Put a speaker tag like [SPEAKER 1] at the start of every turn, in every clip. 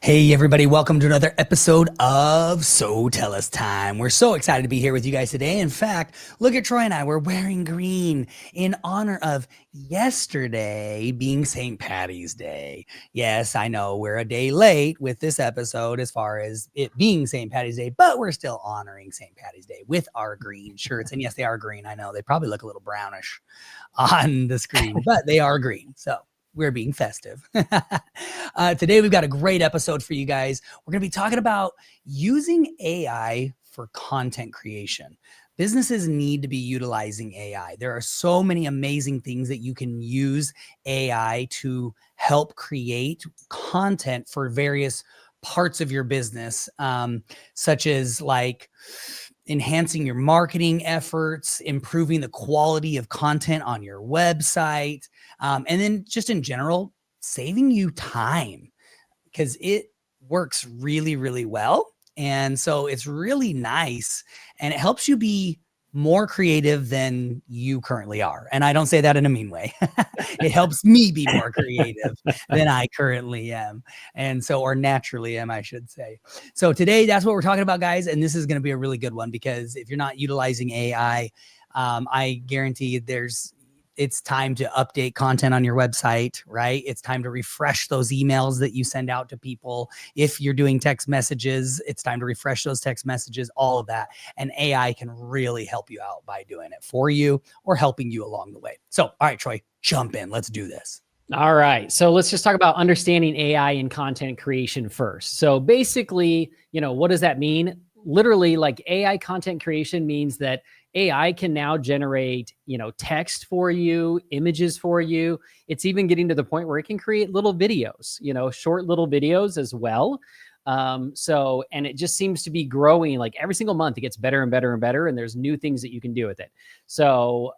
[SPEAKER 1] Hey everybody, welcome to another episode of So Tell Us Time. We're so excited to be here with you guys today. In fact, look at Troy and I, we're wearing green in honor of yesterday being St. Patty's Day. Yes, I know we're a day late with this episode as far as it being St. Patty's Day, but we're still honoring St. Patty's Day with our green shirts. And yes, they are green. I know they probably look a little brownish on the screen, but they are green. So we're being festive. Today, we've got a great episode for you guys. We're going to be talking about using AI for content creation. Businesses need to be utilizing AI. There are so many amazing things that you can use AI to help create content for various parts of your business, such as like enhancing your marketing efforts, improving the quality of content on your website, and then just in general, saving you time because it works really, really well. And so it's really nice and it helps you be more creative than you currently are. And I don't say that in a mean way. It helps me be more creative than I currently am. And so, or naturally am, I should say. So today, that's what we're talking about, guys. And this is going to be a really good one because if you're not utilizing AI, I guarantee it's time to update content on your website, right? It's time to refresh those emails that you send out to people. If you're doing text messages, it's time to refresh those text messages, all of that. And AI can really help you out by doing it for you or helping you along the way. So, all right, Troy, jump in. Let's do this.
[SPEAKER 2] All right. So let's just talk about understanding AI in content creation first. So basically, what does that mean? Literally, like AI content creation means that AI can now generate, text for you, images for you. It's even getting to the point where it can create little videos, short little videos as well. And it just seems to be growing like every single month. It gets better and better and better. And there's new things that you can do with it. So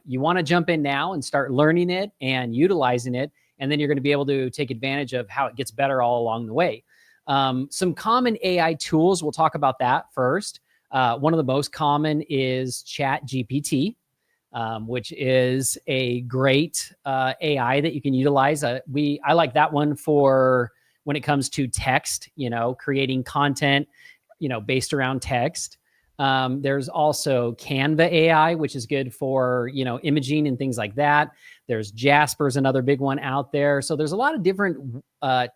[SPEAKER 2] you want to jump in now and start learning it and utilizing it. And then you're going to be able to take advantage of how it gets better all along the way. Some common AI tools, we'll talk about that first. One of the most common is ChatGPT, which is a great AI that you can utilize. I like that one for when it comes to text, creating content, based around text. There's also Canva AI, which is good for, imaging and things like that. There's Jasper's another big one out there. So there's a lot of different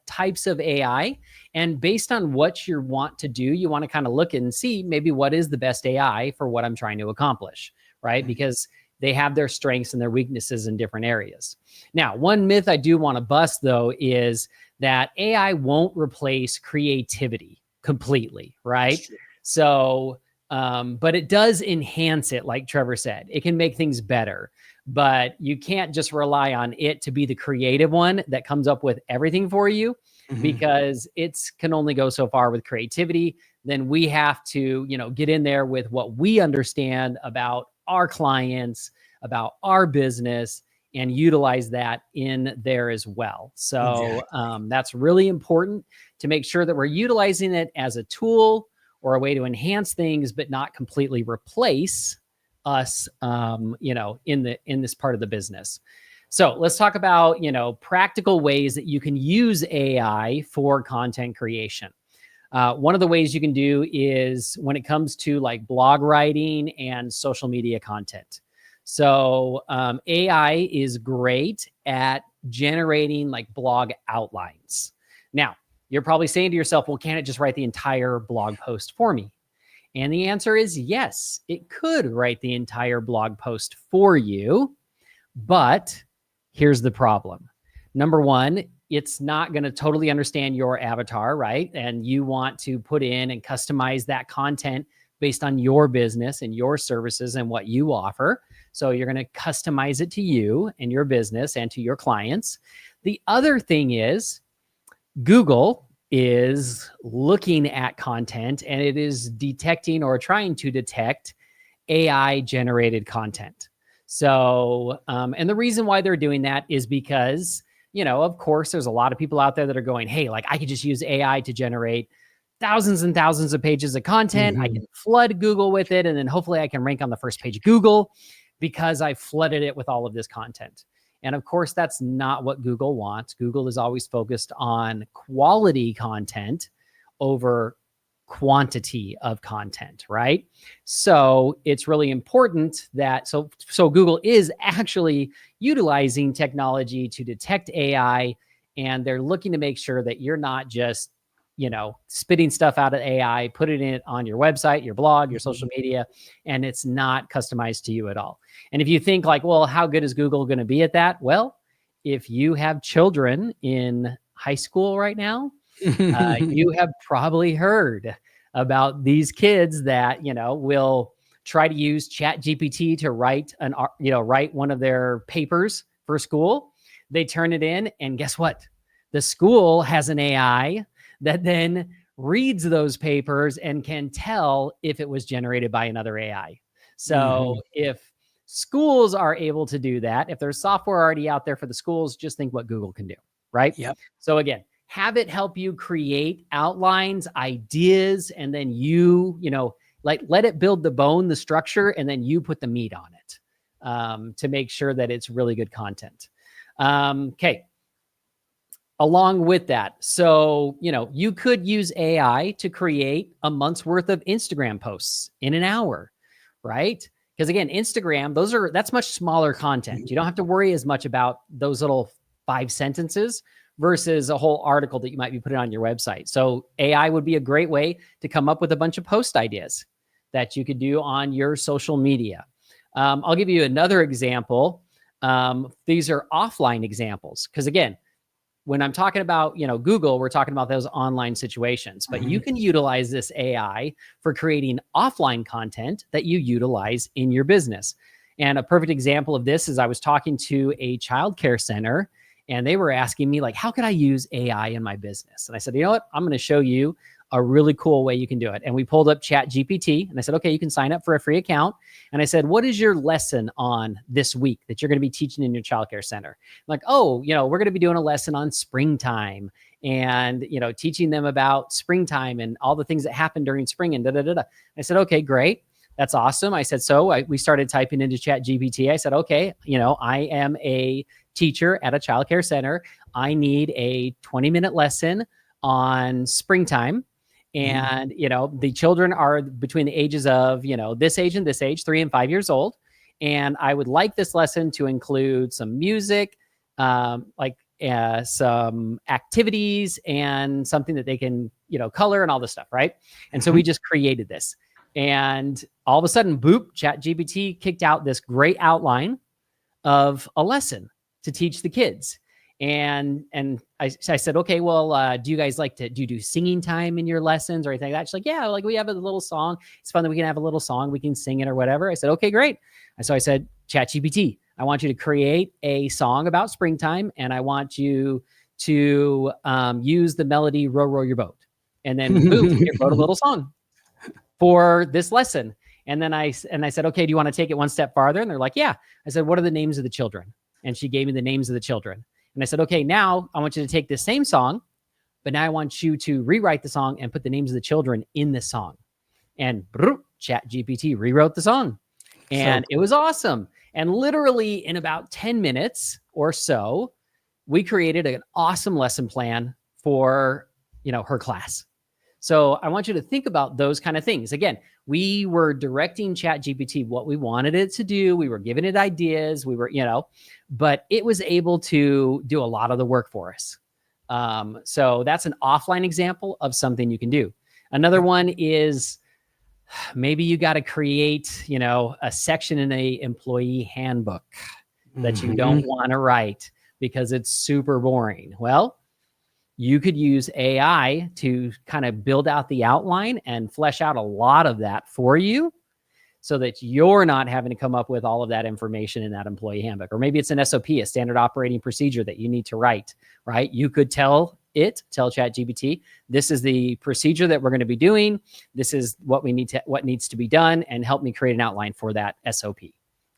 [SPEAKER 2] types of AI. And based on what you want to do, you want to kind of look and see maybe what is the best AI for what I'm trying to accomplish, right? Mm-hmm. Because they have their strengths and their weaknesses in different areas. Now, one myth I do want to bust, though, is that AI won't replace creativity completely, right? So, but it does enhance it, like Trevor said. It can make things better, but you can't just rely on it to be the creative one that comes up with everything for you, because it can only go so far with creativity. Then we have to, get in there with what we understand about our clients, about our business, and utilize that in there as well. So that's really important to make sure that we're utilizing it as a tool or a way to enhance things, but not completely replace us, in this part of the business. So let's talk about, practical ways that you can use AI for content creation. One of the ways you can do is when it comes to like blog writing and social media content. So AI is great at generating like blog outlines. Now, you're probably saying to yourself, well, can't it just write the entire blog post for me? And the answer is yes, it could write the entire blog post for you. But here's the problem. Number one, it's not going to totally understand your avatar, right? And you want to put in and customize that content based on your business and your services and what you offer. So you're going to customize it to you and your business and to your clients. The other thing is Google is looking at content and it is detecting or trying to detect AI generated content. So, and the reason why they're doing that is because, of course, there's a lot of people out there that are going, hey, like I could just use AI to generate thousands and thousands of pages of content. I can flood Google with it. And then hopefully I can rank on the first page of Google because I flooded it with all of this content. And of course, that's not what Google wants. Google is always focused on quality content over quantity of content, right? So it's really important that, so Google is actually utilizing technology to detect AI, and they're looking to make sure that you're not just, spitting stuff out of AI, putting it on your website, your blog, your social media, and it's not customized to you at all. And if you think like, well, how good is Google going to be at that? Well, if you have children in high school right now, you have probably heard about these kids that, will try to use ChatGPT to write one of their papers for school. They turn it in, and guess what? The school has an AI that then reads those papers and can tell if it was generated by another AI. So if schools are able to do that, if there's software already out there for the schools, just think what Google can do, right?
[SPEAKER 1] Yep.
[SPEAKER 2] So again, have it help you create outlines, ideas, and then let it build the bone, the structure, and then you put the meat on it to make sure that it's really good content. Okay. Along with that, so, you could use AI to create a month's worth of Instagram posts in an hour, right? Because again, Instagram, that's much smaller content. You don't have to worry as much about those little 5 sentences versus a whole article that you might be putting on your website. So AI would be a great way to come up with a bunch of post ideas that you could do on your social media. I'll give you another example. These are offline examples, because again, when I'm talking about, Google, we're talking about those online situations, but you can utilize this AI for creating offline content that you utilize in your business. And a perfect example of this is I was talking to a childcare center, and they were asking me like, how could I use AI in my business? And I said, you know what? I'm going to show you a really cool way you can do it. And we pulled up ChatGPT, and I said, okay, you can sign up for a free account. And I said, what is your lesson on this week that you're going to be teaching in your childcare center? I'm like, oh, we're going to be doing a lesson on springtime and, teaching them about springtime and all the things that happen during spring and da, da, da, da. I said, okay, great. That's awesome. I said, we started typing into ChatGPT. I said, okay, I am a teacher at a childcare center. I need a 20-minute lesson on springtime. And, the children are between the ages of, this age and this age, 3 and 5 years old. And I would like this lesson to include some music, some activities and something that they can, color and all this stuff. Right. And so we just created this. And all of a sudden, boop, ChatGPT kicked out this great outline of a lesson to teach the kids. And I said, okay, well, do you guys do singing time in your lessons or anything like that? She's like, yeah, like we have a little song. It's fun that we can have a little song. We can sing it or whatever. I said, okay, great. And so I said, ChatGPT, I want you to create a song about springtime, and I want you to use the melody "Row, Row Your Boat." And then boom, it wrote a little song for this lesson. And then I said, okay, do you want to take it one step farther? And they're like, yeah. I said, what are the names of the children? And she gave me the names of the children. And I said, okay, now I want you to take this same song, but now I want you to rewrite the song and put the names of the children in the song. And ChatGPT rewrote the song. And it was awesome. And literally in about 10 minutes or so, we created an awesome lesson plan for, her class. So I want you to think about those kind of things. Again, we were directing ChatGPT what we wanted it to do. We were giving it ideas. We were, but it was able to do a lot of the work for us. So that's an offline example of something you can do. Another one is maybe you got to create, a section in a employee handbook that you don't want to write because it's super boring. Well, you could use AI to kind of build out the outline and flesh out a lot of that for you so that you're not having to come up with all of that information in that employee handbook. Or maybe it's an SOP, a standard operating procedure that you need to write, right? You could tell ChatGPT, this is the procedure that we're going to be doing. This is what needs to be done, and help me create an outline for that SOP.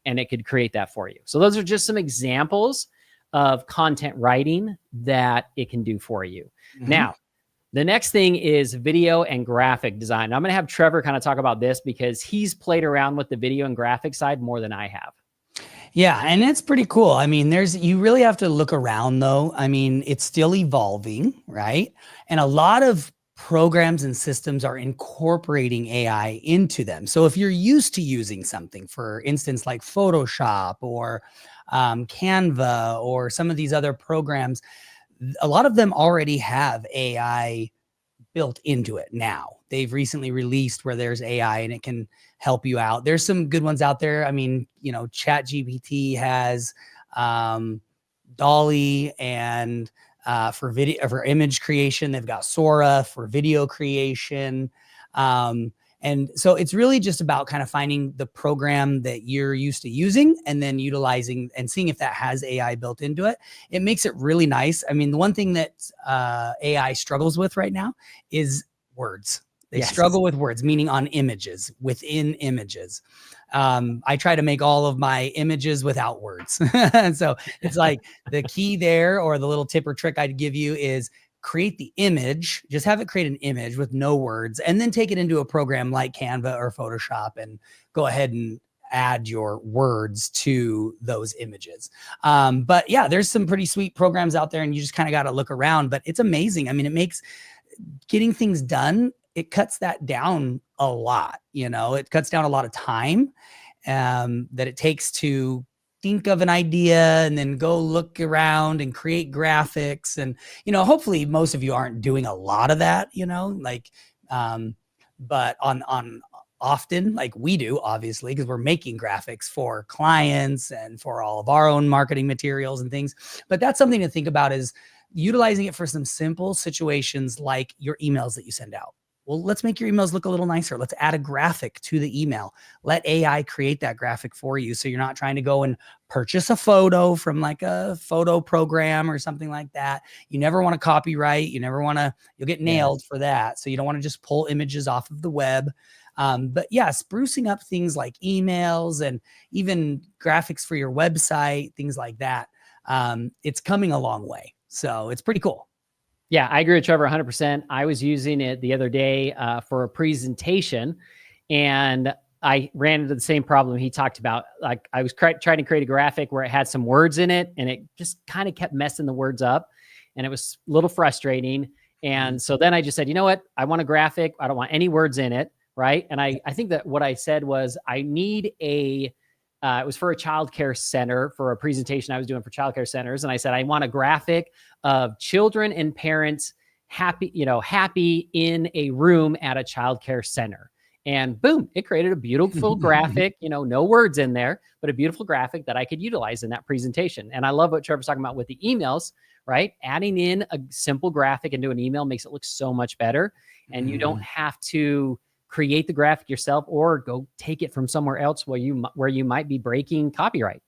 [SPEAKER 2] And it could create that for you. So those are just some examples of content writing that it can do for you. Now, the next thing is video and graphic design. I'm going to have Trevor kind of talk about this because he's played around with the video and graphic side more than I have.
[SPEAKER 1] Yeah, and it's pretty cool. I mean, you really have to look around though. I mean, it's still evolving, right? And a lot of programs and systems are incorporating AI into them. So if you're used to using something, for instance, like Photoshop or Canva or some of these other programs, a lot of them already have AI built into it now. They've recently released where there's AI and it can help you out. There's some good ones out there. I mean, ChatGPT has Dolly, and for video, for image creation, they've got Sora for video creation. And so it's really just about kind of finding the program that you're used to using and then utilizing and seeing if that has AI built into it. It makes it really nice. I mean, the one thing that AI struggles with right now is words. They struggle with words, meaning on images, within images. I try to make all of my images without words. And so it's like the key there, or the little tip or trick I'd give you, is create the image, just have it create an image with no words, and then take it into a program like Canva or Photoshop and go ahead and add your words to those images. But yeah, there's some pretty sweet programs out there and you just kind of got to look around, but it's amazing. I mean, it makes getting things done, it cuts that down a lot. It cuts down a lot of time that it takes to think of an idea and then go look around and create graphics. And, hopefully most of you aren't doing a lot of that, but on often, like we do, obviously, because we're making graphics for clients and for all of our own marketing materials and things. But that's something to think about, is utilizing it for some simple situations like your emails that you send out. Well, let's make your emails look a little nicer. Let's add a graphic to the email. Let AI create that graphic for you, so you're not trying to go and purchase a photo from like a photo program or something like that. You never want to copyright. You'll get nailed for that. So you don't want to just pull images off of the web. But yeah, sprucing up things like emails and even graphics for your website, things like that. It's coming a long way. So it's pretty cool.
[SPEAKER 2] Yeah, I agree with Trevor 100%. I was using it the other day for a presentation, and I ran into the same problem he talked about. Like, I was trying to create a graphic where it had some words in it, and it just kind of kept messing the words up, and it was a little frustrating. And so then I just said, you know what? I want a graphic. I don't want any words in it, right? And I think that what I said was, I need a it was for a childcare center, for a presentation I was doing for childcare centers. And I said, I want a graphic of children and parents happy in a room at a childcare center. And boom, it created a beautiful graphic, no words in there, but a beautiful graphic that I could utilize in that presentation. And I love what Trevor's talking about with the emails, right? Adding in a simple graphic into an email makes it look so much better. And you don't have to create the graphic yourself or go take it from somewhere else where you might be breaking copyright.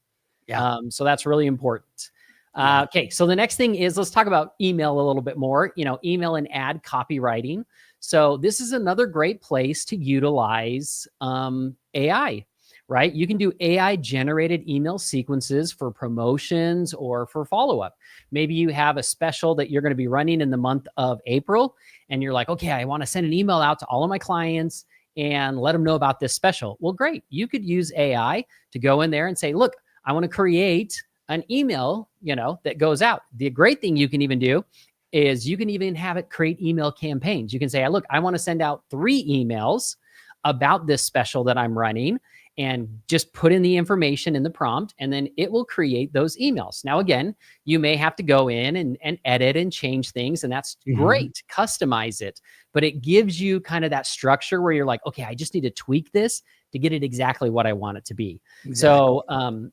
[SPEAKER 1] Yeah.
[SPEAKER 2] So that's really important. Okay. So the next thing is, let's talk about email a little bit more, email and ad copywriting. So this is another great place to utilize AI, right? You can do AI generated email sequences for promotions or for follow-up. Maybe you have a special that you're going to be running in the month of April, and you're like, okay, I want to send an email out to all of my clients and let them know about this special. Well, great. You could use AI to go in there and say, look, I want to create an email, that goes out. The great thing you can even do is you can even have it create email campaigns. You can say, look, I want to send out 3 emails about this special that I'm running, and just put in the information in the prompt, and then it will create those emails. Now, again, you may have to go in and edit and change things, and that's great. Customize it, but it gives you kind of that structure where you're like, okay, I just need to tweak this to get it exactly what I want it to be. Exactly. So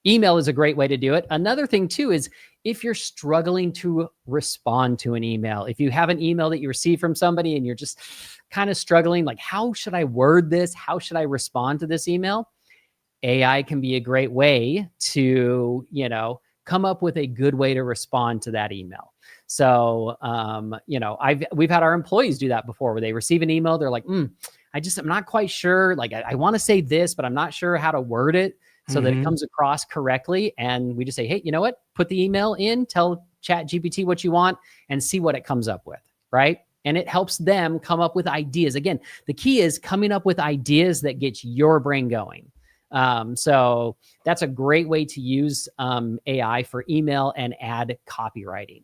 [SPEAKER 2] email is a great way to do it. Another thing too is, if you're struggling to respond to an email, if you have an email that you receive from somebody and you're just kind of struggling, like, how should I word this? How should I respond to this email? AI can be a great way to, come up with a good way to respond to that email. So, we've had our employees do that before, where they receive an email. They're like, I'm not quite sure. Like, I want to say this, but I'm not sure how to word it so that it comes across correctly. And we just say, hey, you know what? Put the email in, tell ChatGPT what you want, and see what it comes up with, right? And it helps them come up with ideas. Again, the key is coming up with ideas that gets your brain going. So that's a great way to use AI for email and ad copywriting.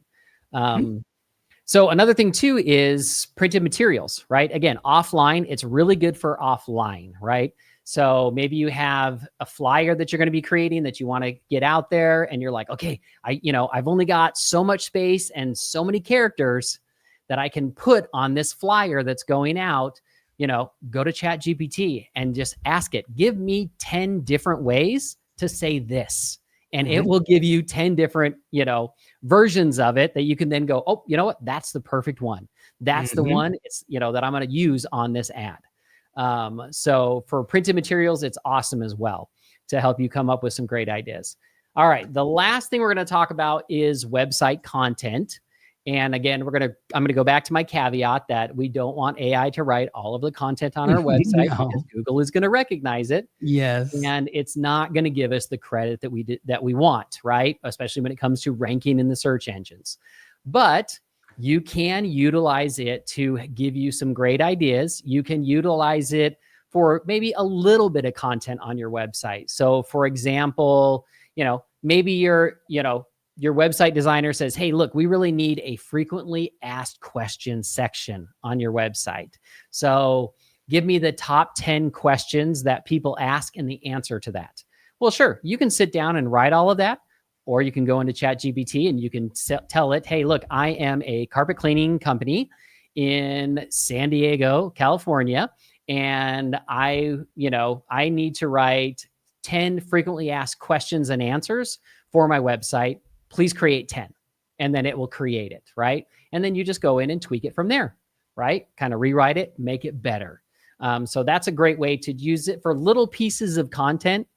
[SPEAKER 2] So another thing too is printed materials, right? Again, offline, it's really good for offline, right? So maybe you have a flyer that you're going to be creating that you want to get out there, and you're like, okay, I've only got so much space and so many characters that I can put on this flyer that's going out. Go to ChatGPT and just ask it, give me 10 different ways to say this. And it will give you 10 different, versions of it that you can then go, oh, you know what? That's the perfect one. That's the one it's, that I'm going to use on this ad. So for printed materials, it's awesome as well to help you come up with some great ideas. All right. The last thing we're going to talk about is website content. And again, I'm going to go back to my caveat that we don't want AI to write all of the content on our website because Google is going to recognize it.
[SPEAKER 1] Yes.
[SPEAKER 2] And it's not going to give us the credit that we want, right? Especially when it comes to ranking in the search engines. But you can utilize it to give you some great ideas. You can utilize it for maybe a little bit of content on your website. So for example, maybe your website designer says, hey, look, we really need a frequently asked questions section on your website. So give me the top 10 questions that people ask and the answer to that. Well, sure, you can sit down and write all of that, or you can go into ChatGPT and you can tell it, hey, look, I am a carpet cleaning company in San Diego, California, and I need to write 10 frequently asked questions and answers for my website. Please create 10. And then it will create it, right? And then you just go in and tweak it from there, right? Kind of rewrite it, make it better. So that's a great way to use it for little pieces of content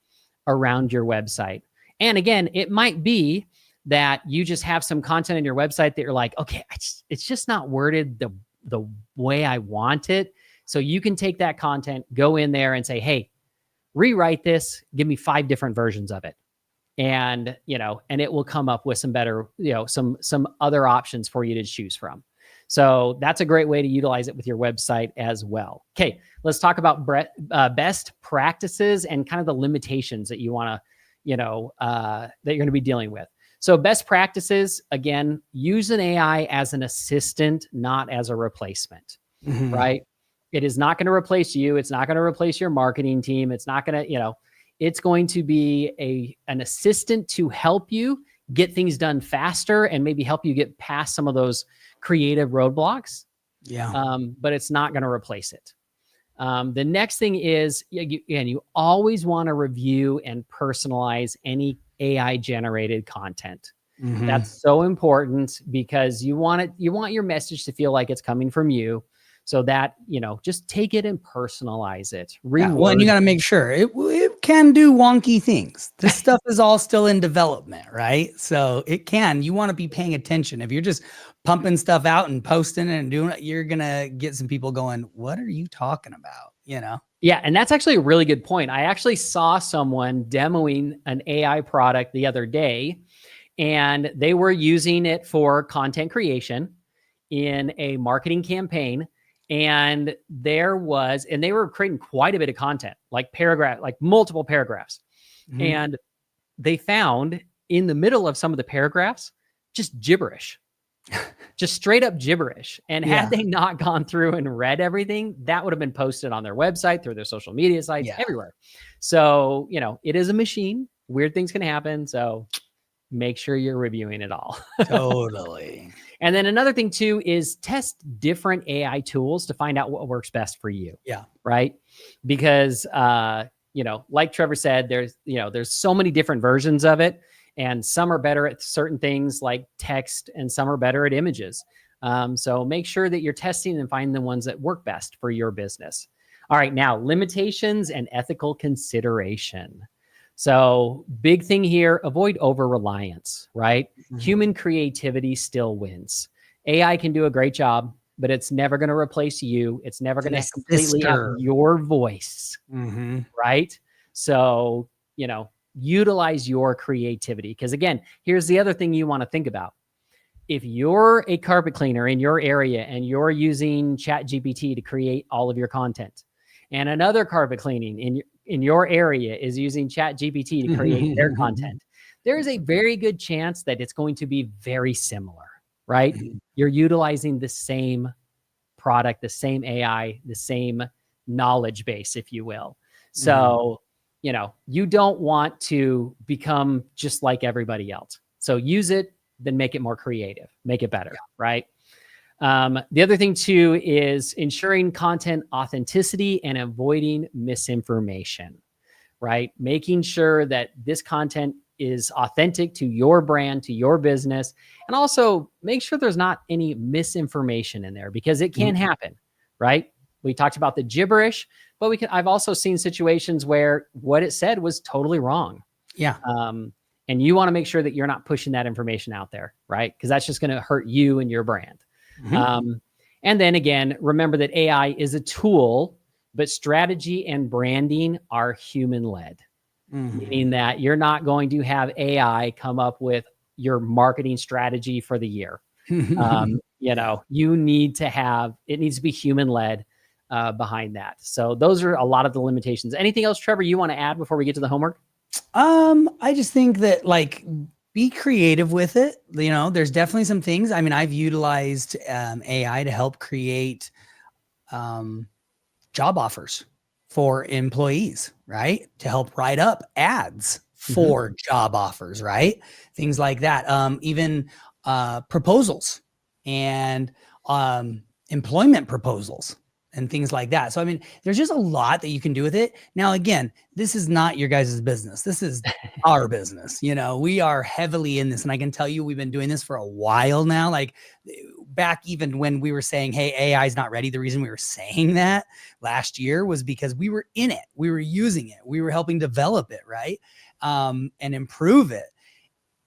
[SPEAKER 2] around your website. And again, it might be that you just have some content on your website that you're like, okay, it's just not worded the way I want it. So you can take that content, go in there and say, hey, rewrite this, give me 5 different versions of it. And, and it will come up with some better, some other options for you to choose from. So that's a great way to utilize it with your website as well. Okay, let's talk about best practices and kind of the limitations that you want to, that you're going to be dealing with. So best practices, again, use an AI as an assistant, not as a replacement, right? It is not going to replace you. It's not going to replace your marketing team. It's not going to, it's going to be an assistant to help you get things done faster and maybe help you get past some of those creative roadblocks.
[SPEAKER 1] Yeah.
[SPEAKER 2] But it's not going to replace it. The next thing is, you always want to review and personalize any AI generated content. That's so important because you want your message to feel like it's coming from you. So that, just take it and personalize it.
[SPEAKER 1] Well, and you got to make sure it can do wonky things. This stuff is all still in development, right? So you want to be paying attention. If you're just pumping stuff out and posting it and doing it, you're going to get some people going, what are you talking about?
[SPEAKER 2] Yeah. And that's actually a really good point. I actually saw someone demoing an AI product the other day, and they were using it for content creation in a marketing campaign. And they were creating quite a bit of content, like multiple paragraphs. And they found in the middle of some of the paragraphs, just gibberish, just straight up gibberish. And had they not gone through and read everything, that would have been posted on their website, through their social media sites, everywhere. So, it is a machine. Weird things can happen. So make sure you're reviewing it all.
[SPEAKER 1] Totally.
[SPEAKER 2] And then another thing too is test different AI tools to find out what works best for you.
[SPEAKER 1] Yeah.
[SPEAKER 2] Right. Because, like Trevor said, there's so many different versions of it, and some are better at certain things like text and some are better at images. So make sure that you're testing and find the ones that work best for your business. All right. Now, limitations and ethical consideration. So big thing here, avoid over-reliance, right? Human creativity still wins. AI can do a great job, but it's never going to replace you. It's never going to completely have your voice, right? So, utilize your creativity. Because again, here's the other thing you want to think about. If you're a carpet cleaner in your area and you're using ChatGPT to create all of your content, and another carpet in your area is using ChatGPT to create their content, there is a very good chance that it's going to be very similar, right? You're utilizing the same product, the same AI, the same knowledge base, if you will. So, you don't want to become just like everybody else. So use it, then make it more creative, make it better, right? The other thing too is ensuring content authenticity and avoiding misinformation, right? Making sure that this content is authentic to your brand, to your business, and also make sure there's not any misinformation in there, because it can happen, right? We talked about the gibberish, but I've also seen situations where what it said was totally wrong.
[SPEAKER 1] Yeah.
[SPEAKER 2] And you want to make sure that you're not pushing that information out there, right? Because that's just going to hurt you and your brand. And then again, remember that AI is a tool, but strategy and branding are human-led, meaning that you're not going to have AI come up with your marketing strategy for the year. You need to have, it needs to be human-led behind that. So those are a lot of the limitations. Anything else, Trevor, you want to add before we get to the homework?
[SPEAKER 1] I just think that be creative with it. There's definitely some things. I mean, I've utilized AI to help create job offers for employees, right? To help write up ads for job offers, right? Things like that. Even proposals and employment proposals and things like that. So, I mean, there's just a lot that you can do with it. Now, again, this is not your guys' business. This is our business. We are heavily in this, and I can tell you, we've been doing this for a while now. Like back even when we were saying, hey, AI is not ready. The reason we were saying that last year was because we were in it. We were using it. We were helping develop it, right? And improve it.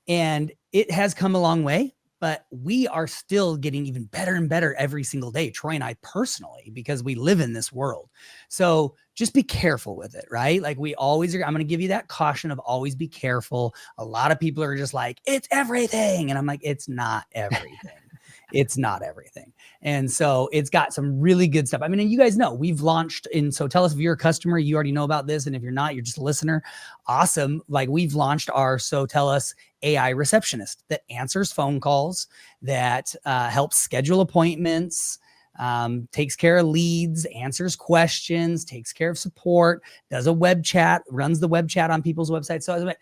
[SPEAKER 1] And it has come a long way. But we are still getting even better and better every single day, Troy and I personally, because we live in this world. So just be careful with it, right? Like we always are. I'm going to give you that caution of always be careful. A lot of people are just like, it's everything. And I'm like, it's not everything. It's not everything. And so it's got some really good stuff. I mean, and you guys know we've launched so tell us if you're a customer, you already know about this. And if you're not, you're just a listener. Awesome. Like we've launched our So Tell Us AI receptionist that answers phone calls, that helps schedule appointments, takes care of leads, answers questions, takes care of support, does a web chat, runs the web chat on people's websites. So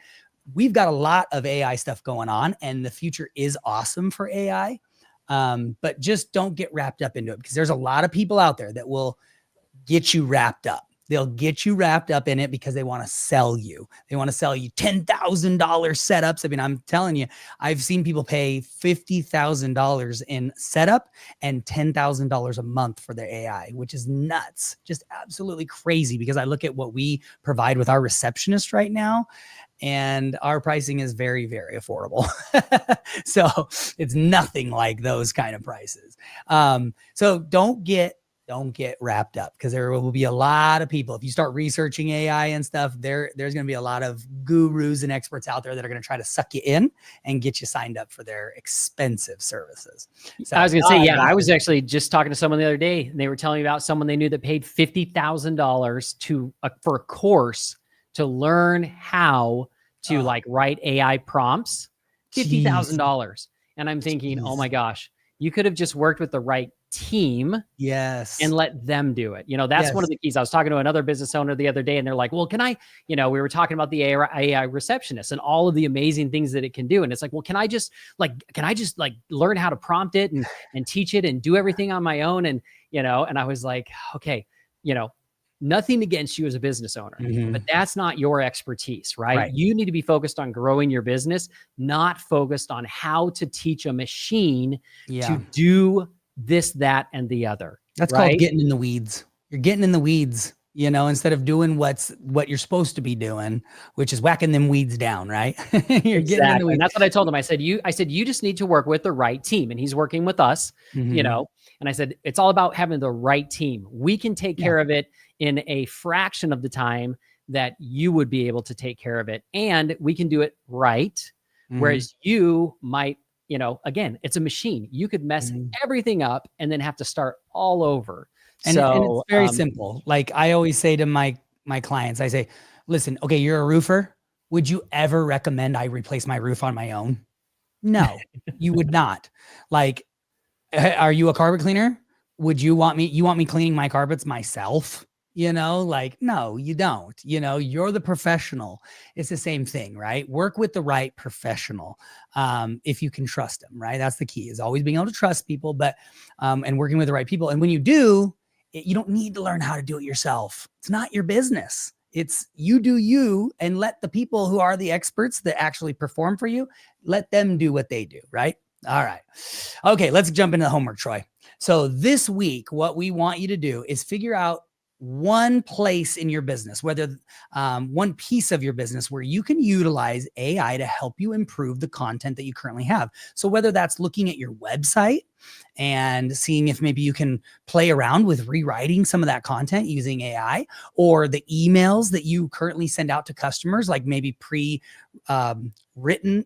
[SPEAKER 1] we've got a lot of AI stuff going on, and the future is awesome for AI. But just don't get wrapped up into it, because there's a lot of people out there that will get you wrapped up. They'll get you wrapped up in it because they want to sell you. They want to sell you $10,000 setups. I mean, I'm telling you, I've seen people pay $50,000 in setup and $10,000 a month for their AI, which is nuts, just absolutely crazy, because I look at what we provide with our receptionist right now, and our pricing is very, very affordable. So it's nothing like those kind of prices. So don't get wrapped up, because there will be a lot of people. If you start researching AI and stuff, there's going to be a lot of gurus and experts out there that are going to try to suck you in and get you signed up for their expensive services. So
[SPEAKER 2] I was going to say, yeah, I was actually just talking to someone the other day, and they were telling me about someone they knew that paid $50,000 for a course to learn how to write AI prompts. $50,000. And I'm thinking, oh my gosh, you could have just worked with the right team.
[SPEAKER 1] Yes.
[SPEAKER 2] And let them do it. That's one of the keys. I was talking to another business owner the other day, and they're like, well, can I, we were talking about the AI receptionist and all of the amazing things that it can do. And it's like, well, can I just learn how to prompt it and teach it and do everything on my own? And, and I was like, okay, nothing against you as a business owner, but that's not your expertise, right? You need to be focused on growing your business, not focused on how to teach a machine to do this, that, and the other.
[SPEAKER 1] That's called getting in the weeds. You're getting in the weeds, instead of doing what you're supposed to be doing, which is whacking them weeds down, right? You're getting in the weeds.
[SPEAKER 2] And that's what I told him. I said, you just need to work with the right team. And he's working with us, and I said, it's all about having the right team. We can take care of it in a fraction of the time that you would be able to take care of it. And we can do it right. Whereas you might, again, it's a machine. You could mess everything up and then have to start all over.
[SPEAKER 1] And it's very simple. Like I always say to my my clients, I say, listen, okay, you're a roofer. Would you ever recommend I replace my roof on my own? No, you would not. Like, are you a carpet cleaner? Would you want me cleaning my carpets myself? Like, no, you don't. You're the professional. It's the same thing, right? Work with the right professional. If you can trust them, right? That's the key, is always being able to trust people, but and working with the right people. And when you do, you don't need to learn how to do it yourself. It's not your business. It's you do you, and let the people who are the experts that actually perform for you, let them do what they do, right? All right. Okay, let's jump into the homework, Troy. So this week, what we want you to do is figure out one place in your business, whether one piece of your business where you can utilize AI to help you improve the content that you currently have. So whether that's looking at your website and seeing if maybe you can play around with rewriting some of that content using AI, or the emails that you currently send out to customers, like maybe pre-written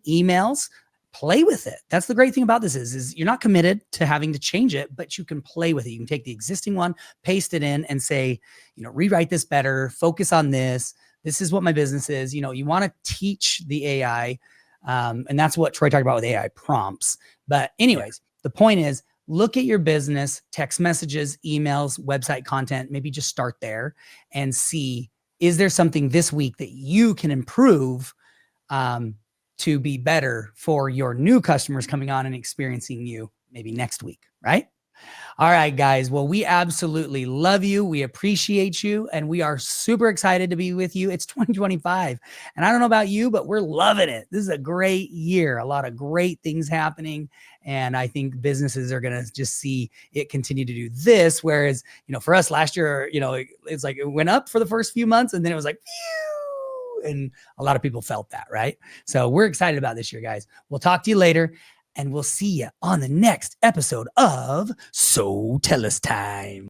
[SPEAKER 1] emails. Play with it. That's the great thing about this is you're not committed to having to change it, but you can play with it. You can take the existing one, paste it in, and say, rewrite this better, focus on this. This is what my business is. You want to teach the AI. And that's what Troy talked about with AI prompts. But anyways, the point is, look at your business, text messages, emails, website content, maybe just start there and see, is there something this week that you can improve to be better for your new customers coming on and experiencing you maybe next week, right? All right, guys. Well, we absolutely love you. We appreciate you. And we are super excited to be with you. It's 2025. And I don't know about you, but we're loving it. This is a great year. A lot of great things happening. And I think businesses are going to just see it continue to do this. Whereas, for us last year, it's like it went up for the first few months and then it was like, phew, and a lot of people felt that, right? So we're excited about this year, guys. We'll talk to you later, and we'll see you on the next episode of So Tell Us Time.